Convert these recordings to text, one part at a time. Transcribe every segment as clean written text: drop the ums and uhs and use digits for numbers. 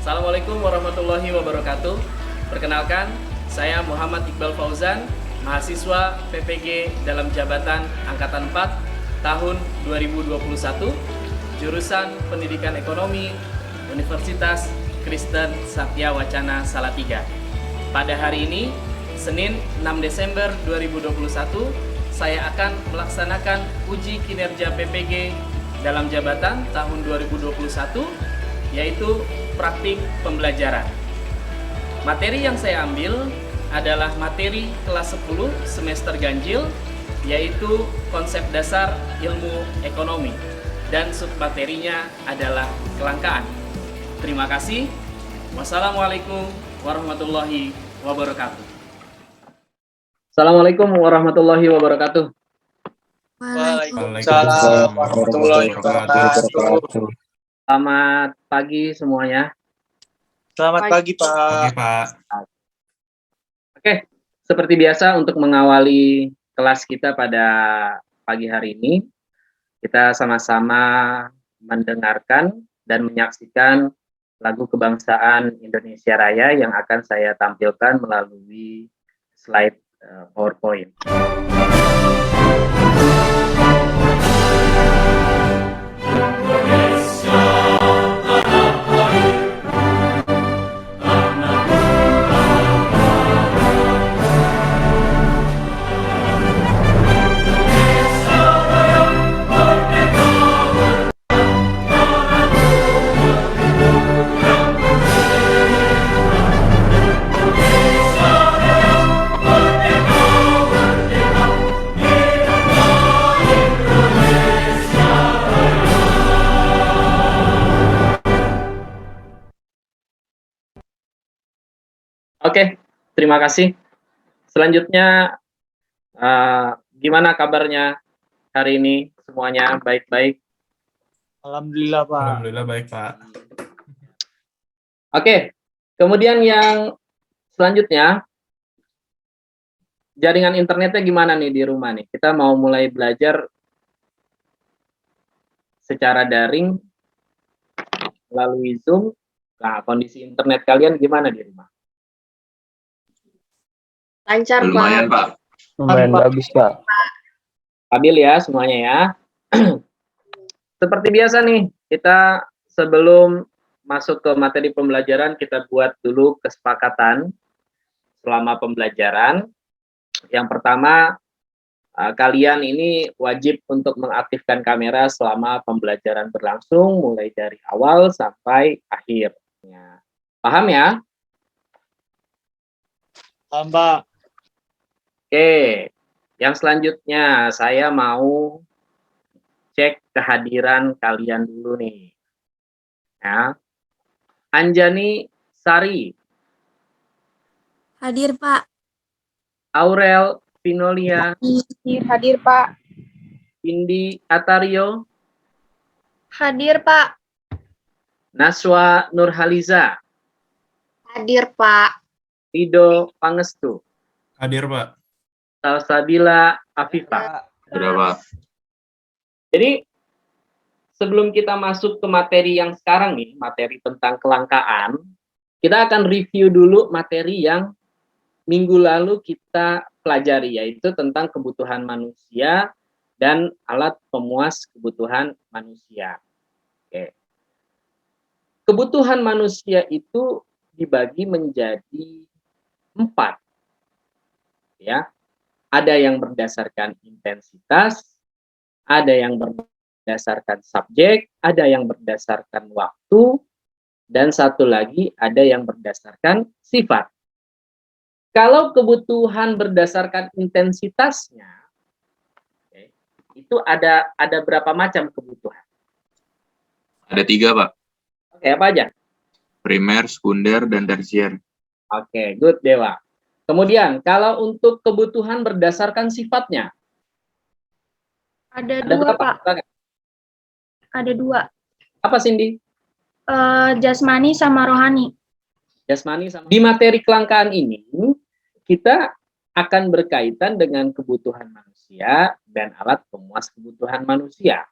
Assalamualaikum warahmatullahi wabarakatuh. Perkenalkan, saya Muhammad Iqbal Fauzan, mahasiswa PPG dalam jabatan Angkatan 4 tahun 2021, jurusan Pendidikan Ekonomi, Universitas Kristen Satya Wacana Salatiga. Pada hari ini, Senin 6 Desember 2021, saya akan melaksanakan uji kinerja PPG dalam jabatan tahun 2021, yaitu praktik pembelajaran. Materi yang saya ambil adalah materi kelas 10 semester ganjil, yaitu konsep dasar ilmu ekonomi, dan submaterinya adalah kelangkaan. Terima kasih. Wassalamualaikum warahmatullahi wabarakatuh. Assalamualaikum warahmatullahi wabarakatuh. Waalaikumsalam warahmatullahi wabarakatuh. Selamat pagi semuanya. Selamat pagi, Pak. Oke, Pak. Oke, seperti biasa untuk mengawali kelas kita pada pagi hari ini, kita sama-sama mendengarkan dan menyaksikan lagu kebangsaan Indonesia Raya yang akan saya tampilkan melalui slide PowerPoint. Oke, terima kasih. Selanjutnya, gimana kabarnya hari ini? Semuanya baik-baik? Alhamdulillah, Pak. Alhamdulillah baik, Pak. Oke, kemudian yang selanjutnya, jaringan internetnya gimana nih di rumah nih? Kita mau mulai belajar secara daring melalui Zoom. Nah, kondisi internet kalian gimana di rumah? Lancar, Lumayan, Pak. Lumayan bagus, Pak. Stabil ya semuanya ya. Seperti biasa nih, kita sebelum masuk ke materi pembelajaran, kita buat dulu kesepakatan selama pembelajaran. Yang pertama, kalian ini wajib untuk mengaktifkan kamera selama pembelajaran berlangsung, mulai dari awal sampai akhir. Paham ya? Paham, Pak. Oke, yang selanjutnya saya mau cek kehadiran kalian dulu nih. Ya. Anjani Sari, Hadir, Pak. Aurel Vinolia, Hadir, Pak. Indi Atario, Hadir, Pak. Naswa Nurhaliza, Hadir, Pak. Rido Pangestu, Hadir, Pak. Salsabila Afifah. Sudah, Pak. Jadi sebelum kita masuk ke materi yang sekarang nih, materi tentang kelangkaan, kita akan review dulu materi yang minggu lalu kita pelajari, yaitu tentang kebutuhan manusia dan alat pemuas kebutuhan manusia. Oke. Kebutuhan manusia itu dibagi menjadi 4. Ya. Ada yang berdasarkan intensitas, ada yang berdasarkan subjek, ada yang berdasarkan waktu, dan satu lagi ada yang berdasarkan sifat. Kalau kebutuhan berdasarkan intensitasnya, itu ada berapa macam kebutuhan? Ada 3, Pak. Oke, apa aja? Primer, sekunder, dan tersier. Oke, good, Dewa. Kemudian, kalau untuk kebutuhan berdasarkan sifatnya, Ada ada dua, berapa? Pak. Ada 2. Apa, Cindy? Jasmani sama rohani. Jasmani sama. Di materi kelangkaan ini, kita akan berkaitan dengan kebutuhan manusia dan alat pemuas kebutuhan manusia.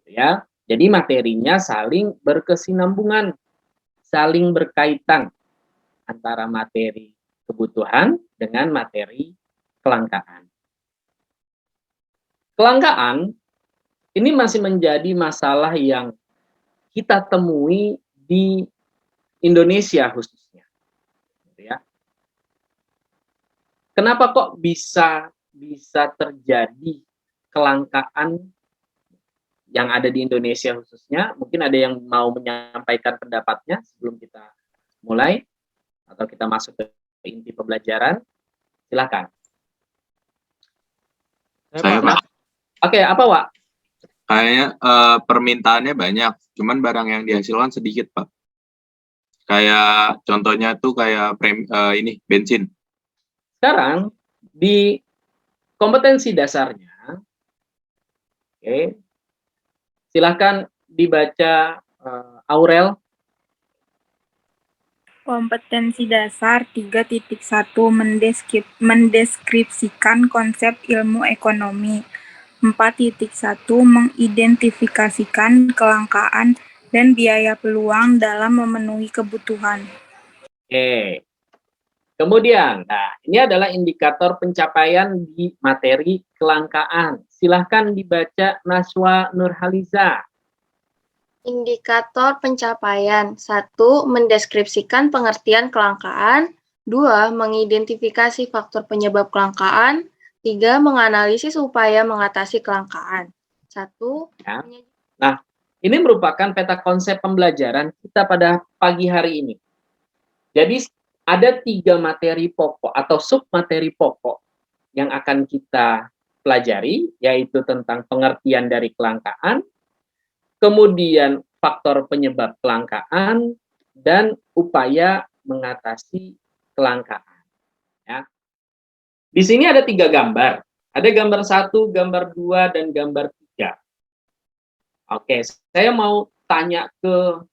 Ya. Jadi materinya saling berkesinambungan. saling berkaitan antara materi kebutuhan dengan materi kelangkaan. Kelangkaan ini masih menjadi masalah yang kita temui di Indonesia khususnya. Gitu ya. Kenapa kok bisa terjadi kelangkaan yang ada di Indonesia khususnya? Mungkin ada yang mau menyampaikan pendapatnya sebelum kita mulai atau kita masuk ke inti pembelajaran. Silakan. Saya, Pak. Oke, apa, Wak? Kayaknya permintaannya banyak, cuman barang yang dihasilkan sedikit, Pak. Kayak contohnya tuh kayak ini bensin. Sekarang di kompetensi dasarnya, oke, silahkan dibaca Aurel. Kompetensi dasar 3.1 mendeskripsikan konsep ilmu ekonomi. 4.1 mengidentifikasikan kelangkaan dan biaya peluang dalam memenuhi kebutuhan. Oke. Kemudian, nah ini adalah indikator pencapaian di materi kelangkaan. Silahkan dibaca Naswa Nurhaliza. Indikator pencapaian. 1. Mendeskripsikan pengertian kelangkaan. 2. Mengidentifikasi faktor penyebab kelangkaan. 3. Menganalisis upaya mengatasi kelangkaan. 1. Ya. Nah, ini merupakan peta konsep pembelajaran kita pada pagi hari ini. Jadi, ada 3 materi pokok atau submateri pokok yang akan kita pelajari, yaitu tentang pengertian dari kelangkaan, kemudian faktor penyebab kelangkaan, dan upaya mengatasi kelangkaan. Ya. Di sini ada 3 gambar. Ada gambar 1, gambar 2, dan gambar 3. Oke, saya mau tanya ke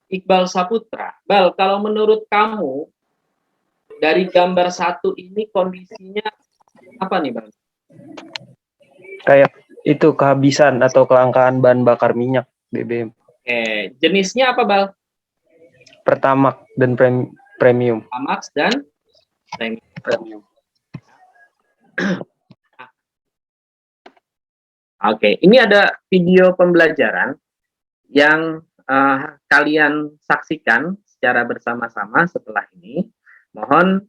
Iqbal Saputra. Bal, kalau menurut kamu, dari gambar 1 ini kondisinya apa nih, Bang? Kayak itu kehabisan atau kelangkaan bahan bakar minyak BBM. Oke, jenisnya apa, Bal? Pertamax dan premium. Pertamax dan premium. Oke, ini ada video pembelajaran yang kalian saksikan secara bersama-sama setelah ini. Mohon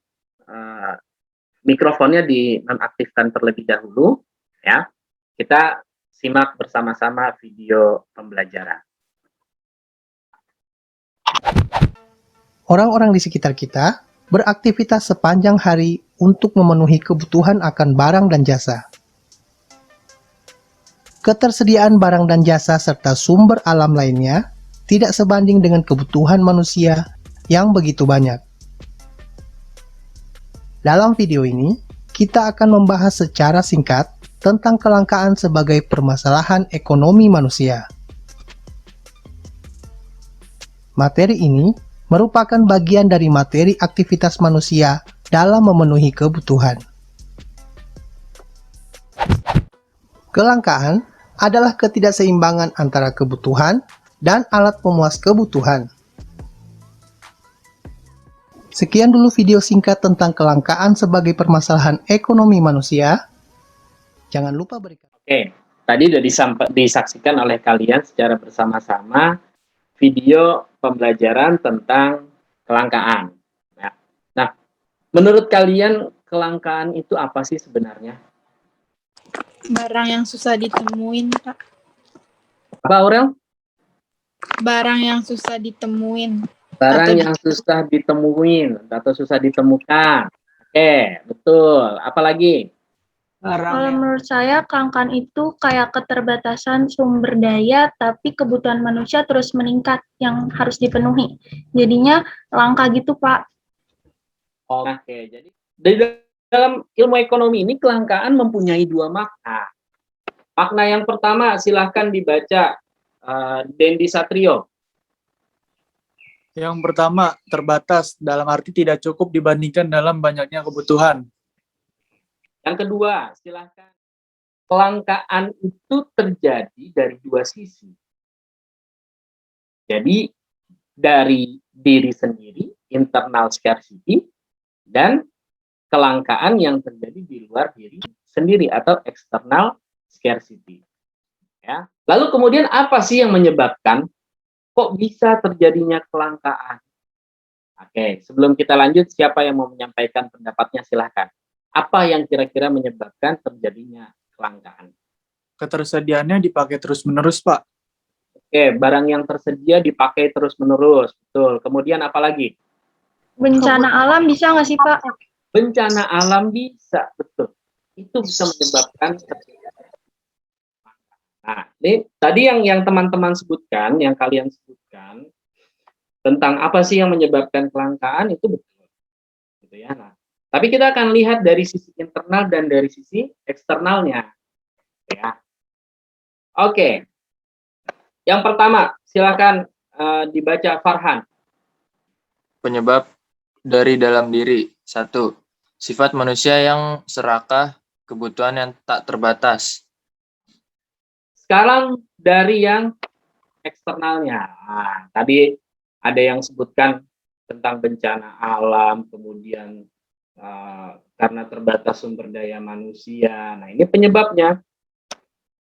mikrofonnya dinonaktifkan terlebih dahulu, ya. Kita simak bersama-sama video pembelajaran. Orang-orang di sekitar kita beraktivitas sepanjang hari untuk memenuhi kebutuhan akan barang dan jasa. Ketersediaan barang dan jasa serta sumber alam lainnya tidak sebanding dengan kebutuhan manusia yang begitu banyak. Dalam video ini, kita akan membahas secara singkat tentang kelangkaan sebagai permasalahan ekonomi manusia. Materi ini merupakan bagian dari materi aktivitas manusia dalam memenuhi kebutuhan. Kelangkaan adalah ketidakseimbangan antara kebutuhan dan alat pemuas kebutuhan. Sekian dulu video singkat tentang kelangkaan sebagai permasalahan ekonomi manusia. Jangan lupa berikan. Oke, tadi sudah disaksikan oleh kalian secara bersama-sama video pembelajaran tentang kelangkaan. Nah, menurut kalian kelangkaan itu apa sih sebenarnya? Barang yang susah ditemuin, Pak. Apa, Aurel? Barang yang susah ditemuin. Barang yang susah ditemuin atau susah ditemukan. Oke, betul. Apalagi? Kalau menurut saya, kelangkaan itu kayak keterbatasan sumber daya, tapi kebutuhan manusia terus meningkat yang harus dipenuhi. Jadinya langka gitu, Pak. Oke, jadi dalam ilmu ekonomi ini kelangkaan mempunyai 2 makna. Makna yang pertama silahkan dibaca Dendi Satrio. Yang pertama, terbatas dalam arti tidak cukup dibandingkan dalam banyaknya kebutuhan. Yang kedua, silahkan. Kelangkaan itu terjadi dari 2 sisi. Jadi, dari diri sendiri, internal scarcity, dan kelangkaan yang terjadi di luar diri sendiri atau external scarcity. Ya. Lalu kemudian apa sih yang menyebabkan kok bisa terjadinya kelangkaan? Oke, sebelum kita lanjut, siapa yang mau menyampaikan pendapatnya silahkan. Apa yang kira-kira menyebabkan terjadinya kelangkaan? Ketersediaannya dipakai terus-menerus, Pak. Oke, barang yang tersedia dipakai terus-menerus, betul. Kemudian apa lagi? Bencana alam bisa nggak sih, Pak? Bencana alam bisa, betul. Itu bisa menyebabkan. Nah, ini tadi yang teman-teman sebutkan, yang kalian sebutkan tentang apa sih yang menyebabkan kelangkaan itu betul, gitu ya. Nah, tapi kita akan lihat dari sisi internal dan dari sisi eksternalnya, ya. Oke, yang pertama silakan dibaca Farhan. Penyebab dari dalam diri. 1. Sifat manusia yang serakah, kebutuhan yang tak terbatas. Sekarang dari yang eksternalnya. Nah, tadi ada yang sebutkan tentang bencana alam, kemudian karena terbatas sumber daya manusia. Nah, ini penyebabnya.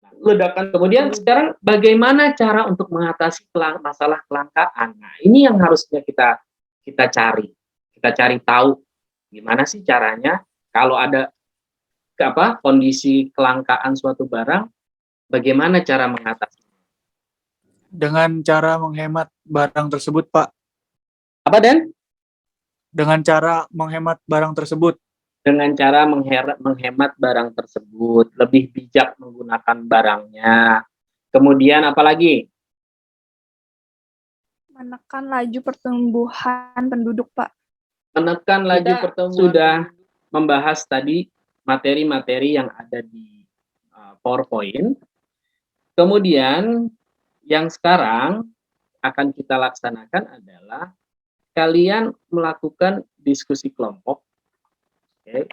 Nah, ledakan. Kemudian sekarang bagaimana cara untuk mengatasi masalah kelangkaan? Nah, ini yang harusnya kita cari. Kita cari tahu gimana sih caranya kalau ada kondisi kelangkaan suatu barang, bagaimana cara mengatasi? Dengan cara menghemat barang tersebut, Pak. Apa, Den? Dengan cara menghemat barang tersebut. Dengan cara menghemat barang tersebut, lebih bijak menggunakan barangnya. Kemudian apa lagi? Menekan laju pertumbuhan penduduk, Pak. Menekan laju pertumbuhan. Sudah membahas tadi materi-materi yang ada di PowerPoint. Kemudian yang sekarang akan kita laksanakan adalah kalian melakukan diskusi kelompok. Oke.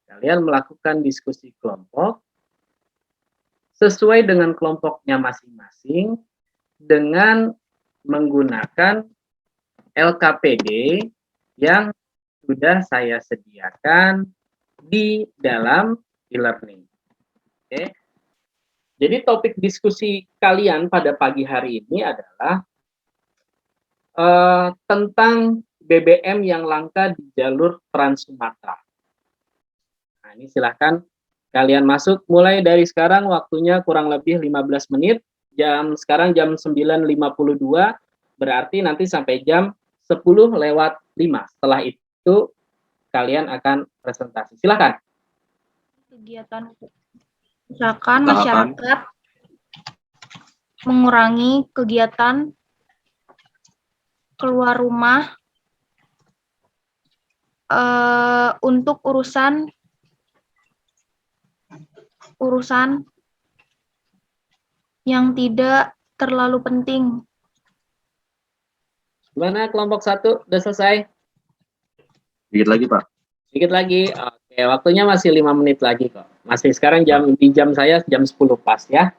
Kalian melakukan diskusi kelompok sesuai dengan kelompoknya masing-masing dengan menggunakan LKPD yang sudah saya sediakan di dalam e-learning. Oke. Jadi topik diskusi kalian pada pagi hari ini adalah tentang BBM yang langka di jalur Trans Sumatera. Nah, ini silahkan kalian masuk mulai dari sekarang, waktunya kurang lebih 15 menit. Sekarang jam 9.52, berarti nanti sampai jam 10:05. Setelah itu kalian akan presentasi. Silahkan. Kegiatan misalkan masyarakat mengurangi kegiatan keluar rumah untuk urusan yang tidak terlalu penting. Gimana kelompok 1? Udah selesai? Dikit lagi, Pak. Sedikit lagi. Oke, waktunya masih 5 menit lagi kok. Masih sekarang di jam saya jam 10 pas ya.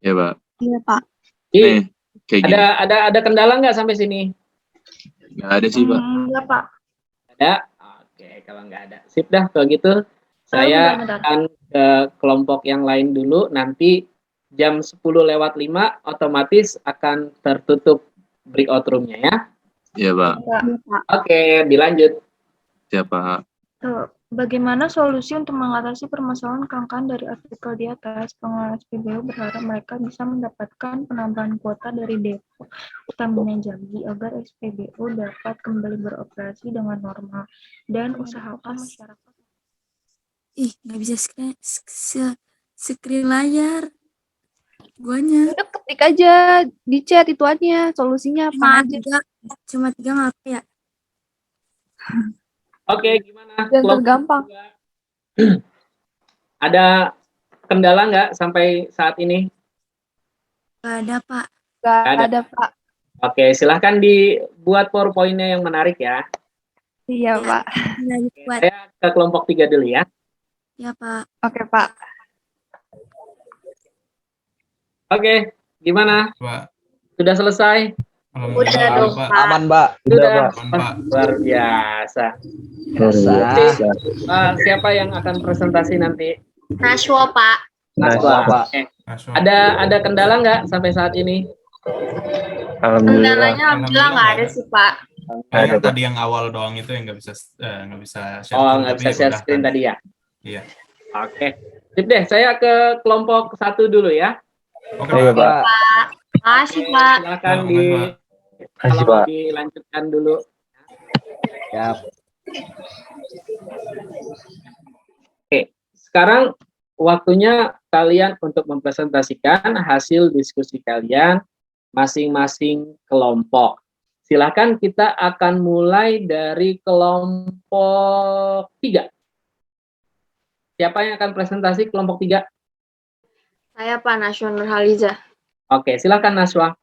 Ya, Pak. Iya, Pak. Nih, kayak gini. Ada kendala nggak sampai sini? Nggak ada sih, Pak. Enggak, Pak. Ada? Oke, kalau nggak ada. Sip dah, kalau gitu saya bentar. akan ke kelompok yang lain dulu. Nanti jam 10:05 otomatis akan tertutup breakout room-nya ya. Iya, Pak. Oke, dilanjut. Siapa? Bagaimana solusi untuk mengatasi permasalahan kelangkaan dari artikel di atas? Pengelola SPBU berharap mereka bisa mendapatkan penambahan kuota dari Depo Pertamina Jambi agar SPBU dapat kembali beroperasi dengan normal dan usahakan masyarakat. Ih, nggak bisa screen layar. Guanya. Udah ketik aja di chat ituannya, solusinya apa aja. Cuma 3 nggak apa ya? Oke, gimana? Yang tergampang. Ada kendala nggak sampai saat ini? Nggak ada, Pak. Nggak ada, Pak. Oke, silahkan dibuat PowerPoint-nya yang menarik ya. Iya, Pak. Oke, saya ke kelompok 3 dulu ya. Ya, Pak. Oke, Pak. Oke, gimana? Pak. Sudah selesai? Alhamdulillah, dong, Pak. Pak. Aman, Pak. Sudah. Pak. Aman, Wah, Pak. luar biasa. Biasa. Siapa yang akan presentasi nanti? Nashwa, Pak. Naswa, Pak. Masuk. Ada kendala nggak sampai saat ini? Alhamdulillah. Kendalanya alhamdulillah nggak ada sih, Pak. Kayak Ada, Pak. tadi yang awal doang itu yang nggak bisa share Oh, screen, nggak tapi bisa share udah screen tadi ya? Iya. Oke. Sip deh, saya ke kelompok 1 dulu ya. Oke, Ayo, Pak. Pak. Makasih, Pak. Silakan Ya, makasih, Pak. Makasih, kalau Pak. dilanjutkan dulu. Siap. Oke, sekarang waktunya kalian untuk mempresentasikan hasil diskusi kalian masing-masing kelompok. Silakan, kita akan mulai dari kelompok 3. Siapa yang akan presentasi kelompok 3? Saya Pak Nashwa Nurhaliza. Oke, silakan Naswa.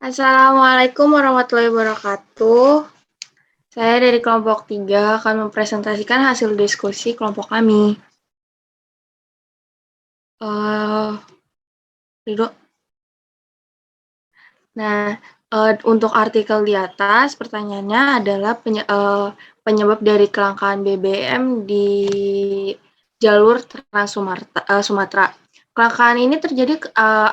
Assalamualaikum warahmatullahi wabarakatuh. Saya dari kelompok 3 akan mempresentasikan hasil diskusi kelompok kami. Ridho. Nah, untuk artikel di atas, pertanyaannya adalah penyebab dari kelangkaan BBM di jalur Trans Sumatera. Kelangkaan ini terjadi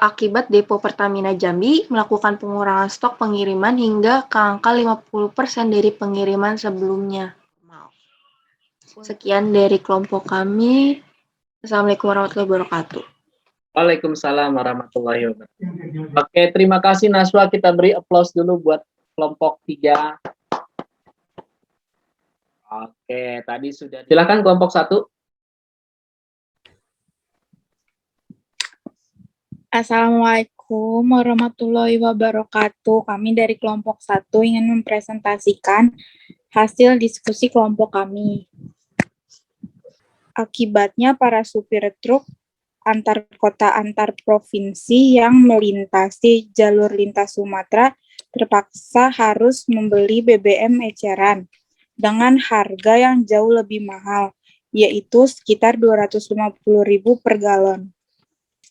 akibat Depo Pertamina Jambi melakukan pengurangan stok pengiriman hingga ke angka 50% dari pengiriman sebelumnya. Sekian dari kelompok kami. Assalamualaikum warahmatullahi wabarakatuh. Waalaikumsalam warahmatullahi wabarakatuh. Oke, terima kasih Naswa. Kita beri aplaus dulu buat kelompok 3. Oke, tadi sudah. Silakan kelompok 1. Assalamualaikum warahmatullahi wabarakatuh. Kami dari kelompok 1 ingin mempresentasikan hasil diskusi kelompok kami. Akibatnya para supir truk antar kota antar provinsi yang melintasi jalur lintas Sumatera terpaksa harus membeli BBM eceran dengan harga yang jauh lebih mahal, yaitu sekitar 250.000 per galon.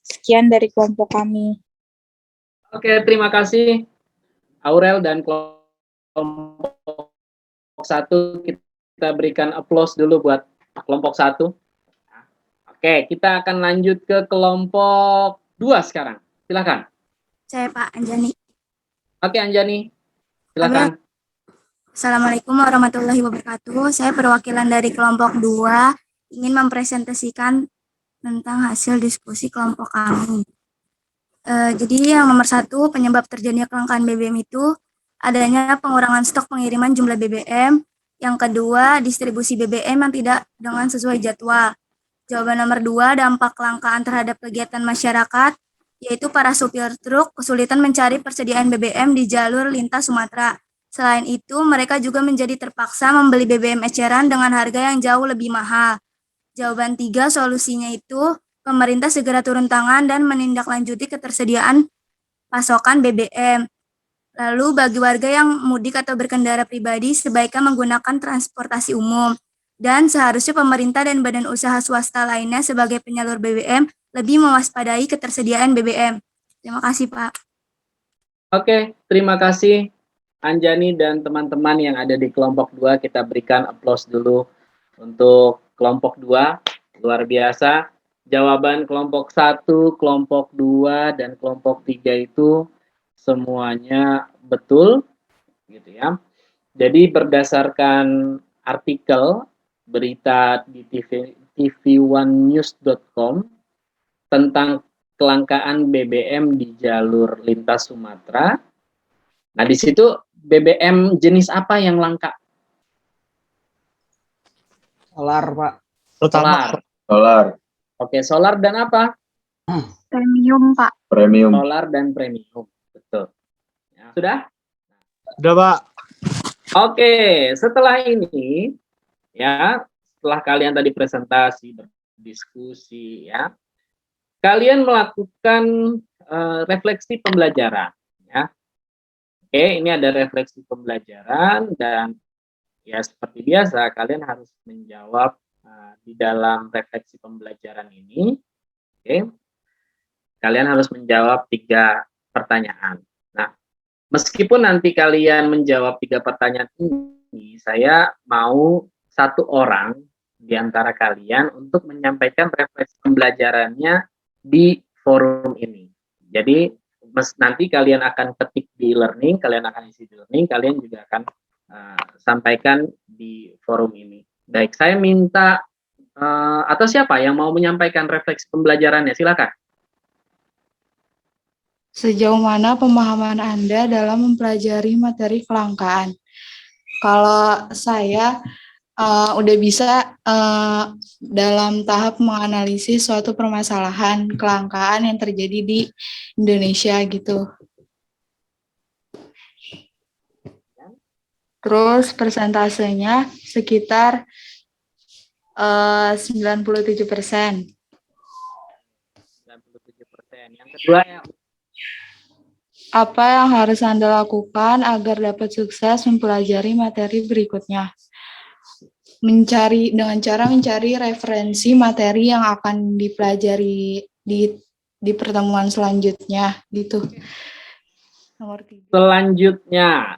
Sekian dari kelompok kami. Oke, terima kasih Aurel dan kelompok 1. Kita berikan aplaus dulu buat kelompok 1. Oke, kita akan lanjut ke kelompok 2 sekarang. Silakan. Saya Pak Anjani. Oke, Anjani. Silakan. Assalamualaikum warahmatullahi wabarakatuh. Saya perwakilan dari kelompok 2 ingin mempresentasikan tentang hasil diskusi kelompok kami. Jadi yang nomor 1, penyebab terjadinya kelangkaan BBM itu adanya pengurangan stok pengiriman jumlah BBM. Yang kedua, distribusi BBM yang tidak dengan sesuai jadwal. Jawaban nomor 2, dampak kelangkaan terhadap kegiatan masyarakat, yaitu para supir truk kesulitan mencari persediaan BBM di jalur lintas Sumatera. Selain itu, mereka juga menjadi terpaksa membeli BBM eceran dengan harga yang jauh lebih mahal. Jawaban 3, solusinya itu pemerintah segera turun tangan dan menindaklanjuti ketersediaan pasokan BBM. Lalu bagi warga yang mudik atau berkendara pribadi sebaiknya menggunakan transportasi umum. Dan seharusnya pemerintah dan badan usaha swasta lainnya sebagai penyalur BBM lebih mewaspadai ketersediaan BBM. Terima kasih, Pak. Oke, terima kasih Anjani dan teman-teman yang ada di kelompok 2. Kita berikan aplaus dulu untuk kelompok 2. Luar biasa. Jawaban kelompok 1, kelompok 2, dan kelompok 3 itu semuanya betul, gitu ya. Jadi berdasarkan artikel berita di tv1news.com tentang kelangkaan BBM di jalur lintas Sumatera. Nah, di situ BBM jenis apa yang langka? Solar, Pak. Solar. Oke, solar dan apa? Premium, Pak. Solar dan premium. Betul. Ya, sudah? Udah, Pak. Oke, setelah ini, ya, setelah kalian tadi presentasi, berdiskusi, ya, kalian melakukan refleksi pembelajaran, ya. Oke, ini ada refleksi pembelajaran dan ya seperti biasa kalian harus menjawab di dalam refleksi pembelajaran ini. Oke, kalian harus menjawab 3 pertanyaan. Nah, meskipun nanti kalian menjawab 3 pertanyaan ini, saya mau 1 orang di antara kalian untuk menyampaikan refleksi pembelajarannya di forum ini. Jadi, nanti kalian akan ketik di learning, kalian akan isi di learning, kalian juga akan sampaikan di forum ini. Baik, saya minta atau siapa yang mau menyampaikan refleksi pembelajarannya, silakan. Sejauh mana pemahaman Anda dalam mempelajari materi kelangkaan? Kalau saya udah bisa dalam tahap menganalisis suatu permasalahan kelangkaan yang terjadi di Indonesia gitu. Terus persentasenya sekitar 97%. 97%. Yang kedua ya. Apa yang harus Anda lakukan agar dapat sukses mempelajari materi berikutnya? Dengan cara mencari referensi materi yang akan dipelajari di pertemuan selanjutnya gitu. Nomor 3. Selanjutnya,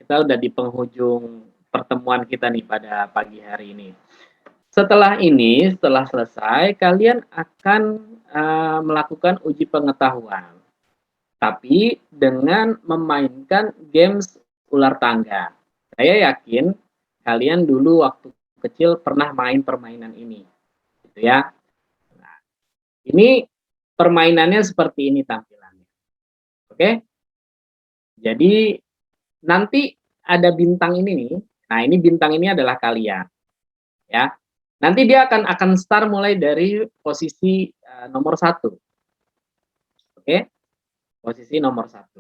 kita udah di penghujung pertemuan kita nih pada pagi hari ini. Setelah selesai, kalian akan melakukan uji pengetahuan. Tapi dengan memainkan games ular tangga. Saya yakin kalian dulu waktu kecil pernah main permainan ini. Gitu ya. Nah, ini permainannya seperti ini tampilannya. Oke? Jadi nanti ada bintang ini nih. Nah, ini bintang ini adalah kalian. Ya. Nanti dia akan start mulai dari posisi nomor 1. Oke? Posisi nomor 1.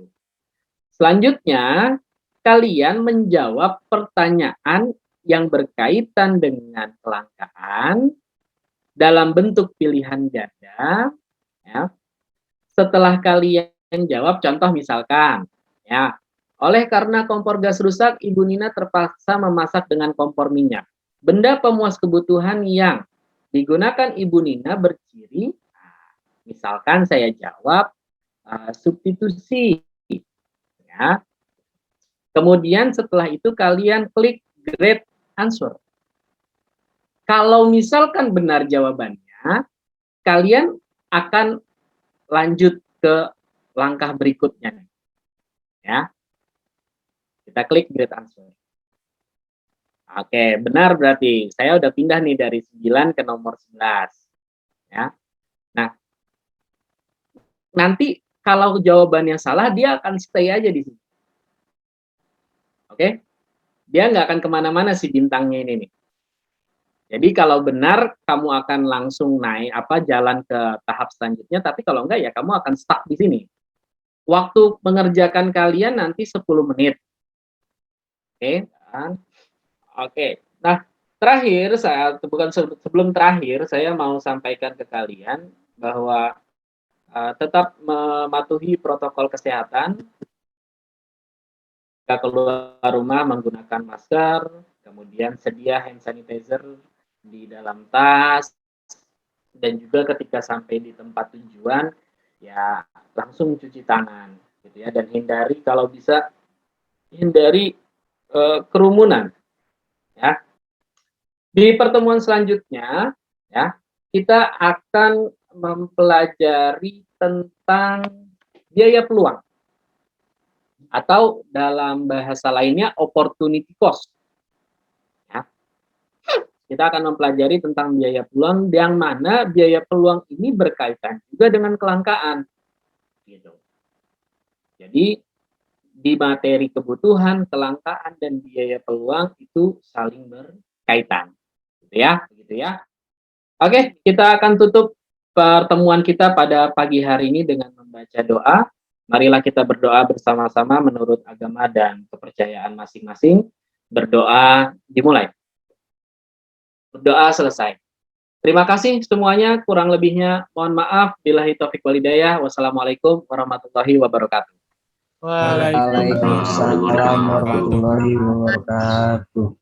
Selanjutnya, kalian menjawab pertanyaan yang berkaitan dengan kelangkaan dalam bentuk pilihan ganda. Ya. Setelah kalian jawab, contoh misalkan, ya, oleh karena kompor gas rusak, Ibu Nina terpaksa memasak dengan kompor minyak. Benda pemuas kebutuhan yang digunakan Ibu Nina berciri, misalkan saya jawab substitusi. Ya. Kemudian setelah itu kalian klik grade answer. Kalau misalkan benar jawabannya, kalian akan lanjut ke langkah berikutnya. Ya. Kita klik grade answer. Oke, benar berarti. Saya udah pindah nih dari 9 ke nomor 11. Ya. Nah, nanti kalau jawabannya salah, dia akan stay aja di sini. Oke? Dia nggak akan kemana-mana si bintangnya ini nih. Jadi kalau benar, kamu akan langsung naik jalan ke tahap selanjutnya, tapi kalau enggak ya kamu akan stuck di sini. Waktu mengerjakan kalian nanti 10 menit. Oke, oke. Nah, terakhir sebelum terakhir saya mau sampaikan ke kalian bahwa tetap mematuhi protokol kesehatan. Jika keluar rumah menggunakan masker, kemudian sedia hand sanitizer di dalam tas, dan juga ketika sampai di tempat tujuan ya langsung cuci tangan gitu ya, dan hindari kalau bisa kerumunan ya. Di pertemuan selanjutnya ya kita akan mempelajari tentang biaya peluang atau dalam bahasa lainnya opportunity cost. Ya. Kita akan mempelajari tentang biaya peluang, yang mana biaya peluang ini berkaitan juga dengan kelangkaan. Gitu. Jadi di materi kebutuhan, kelangkaan, dan biaya peluang itu saling berkaitan. Gitu ya, begitu ya. Oke, kita akan tutup pertemuan kita pada pagi hari ini dengan membaca doa. Marilah kita berdoa bersama-sama menurut agama dan kepercayaan masing-masing. Berdoa dimulai. Berdoa selesai. Terima kasih semuanya, kurang lebihnya mohon maaf. Billahi taufiq wal hidayah. Wassalamualaikum warahmatullahi wabarakatuh. Waalaikumsalam warahmatullahi wabarakatuh.